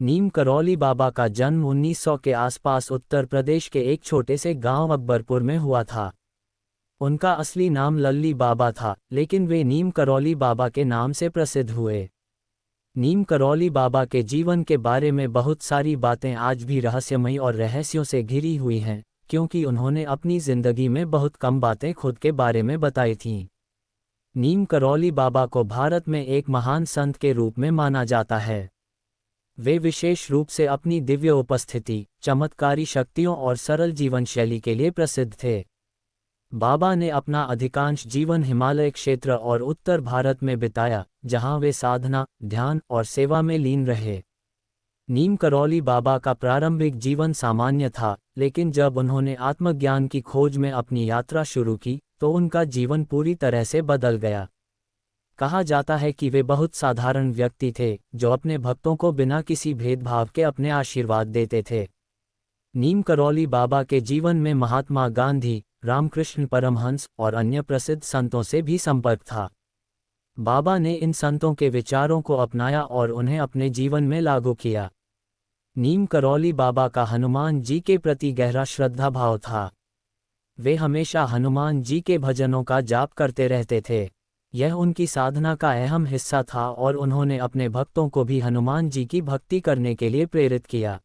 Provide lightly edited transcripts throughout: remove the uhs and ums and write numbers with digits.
नीम करौली बाबा का जन्म 1900 के आसपास उत्तर प्रदेश के एक छोटे से गांव अकबरपुर में हुआ था। उनका असली नाम लल्ली बाबा था, लेकिन वे नीम करौली बाबा के नाम से प्रसिद्ध हुए। नीम करौली बाबा के जीवन के बारे में बहुत सारी बातें आज भी रहस्यमयी और रहस्यों से घिरी हुई हैं, क्योंकि उन्होंने अपनी जिंदगी में बहुत कम बातें खुद के बारे में बताई थीं। नीम करौली बाबा को भारत में एक महान संत के रूप में माना जाता है। वे विशेष रूप से अपनी दिव्य उपस्थिति, चमत्कारी शक्तियों और सरल जीवन शैली के लिए प्रसिद्ध थे। बाबा ने अपना अधिकांश जीवन हिमालय क्षेत्र और उत्तर भारत में बिताया, जहां वे साधना, ध्यान और सेवा में लीन रहे। नीम करौली बाबा का प्रारंभिक जीवन सामान्य था, लेकिन जब उन्होंने आत्मज्ञान की खोज में अपनी यात्रा शुरू की, तो उनका जीवन पूरी तरह से बदल गया। कहा जाता है कि वे बहुत साधारण व्यक्ति थे, जो अपने भक्तों को बिना किसी भेदभाव के अपने आशीर्वाद देते थे। नीम करौली बाबा के जीवन में महात्मा गांधी, रामकृष्ण परमहंस और अन्य प्रसिद्ध संतों से भी संपर्क था। बाबा ने इन संतों के विचारों को अपनाया और उन्हें अपने जीवन में लागू किया। नीम करौली बाबा का हनुमान जी के प्रति गहरा श्रद्धा भाव था। वे हमेशा हनुमान जी के भजनों का जाप करते रहते थे। यह उनकी साधना का अहम हिस्सा था और उन्होंने अपने भक्तों को भी हनुमान जी की भक्ति करने के लिए प्रेरित किया।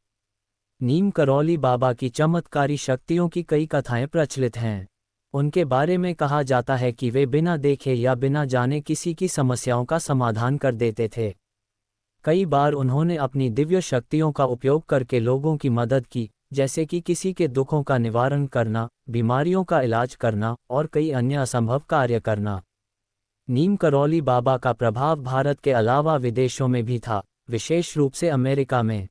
नीम करौली बाबा की चमत्कारी शक्तियों की कई कथाएं प्रचलित हैं। उनके बारे में कहा जाता है कि वे बिना देखे या बिना जाने किसी की समस्याओं का समाधान कर देते थे। कई बार उन्होंने अपनी दिव्य शक्तियों का उपयोग करके लोगों की मदद की, जैसे कि किसी के दुखों का निवारण करना, बीमारियों का इलाज करना और कई अन्य असंभव कार्य करना। नीम करौली बाबा का प्रभाव भारत के अलावा विदेशों में भी था, विशेष रूप से अमेरिका में।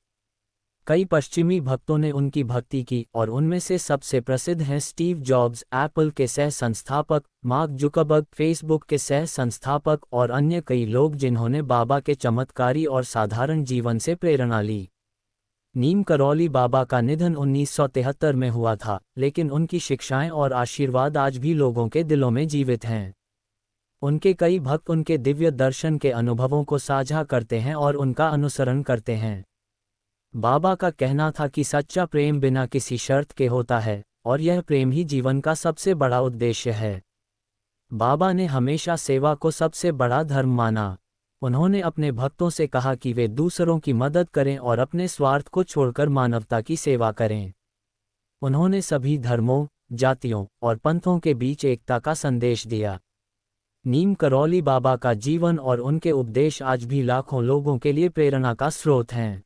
कई पश्चिमी भक्तों ने उनकी भक्ति की और उनमें से सबसे प्रसिद्ध हैं स्टीव जॉब्स, एप्पल के सह संस्थापक, मार्क जुकरबर्ग, फेसबुक के सह संस्थापक और अन्य कई लोग जिन्होंने बाबा के चमत्कारी और साधारण जीवन से प्रेरणा ली। नीम करौली बाबा का निधन 1973 में हुआ था, लेकिन उनकी शिक्षाएं और आशीर्वाद आज भी लोगों के दिलों में जीवित हैं। उनके कई भक्त उनके दिव्य दर्शन के अनुभवों को साझा करते हैं और उनका अनुसरण करते हैं। बाबा का कहना था कि सच्चा प्रेम बिना किसी शर्त के होता है, और यह प्रेम ही जीवन का सबसे बड़ा उद्देश्य है। बाबा ने हमेशा सेवा को सबसे बड़ा धर्म माना। उन्होंने अपने भक्तों से कहा कि वे दूसरों की मदद करें और अपने स्वार्थ को छोड़कर मानवता की सेवा करें। उन्होंने सभी धर्मों, जातियों और पंथों के बीच एकता का संदेश दिया। नीम करौली बाबा का जीवन और उनके उपदेश आज भी लाखों लोगों के लिए प्रेरणा का स्रोत हैं।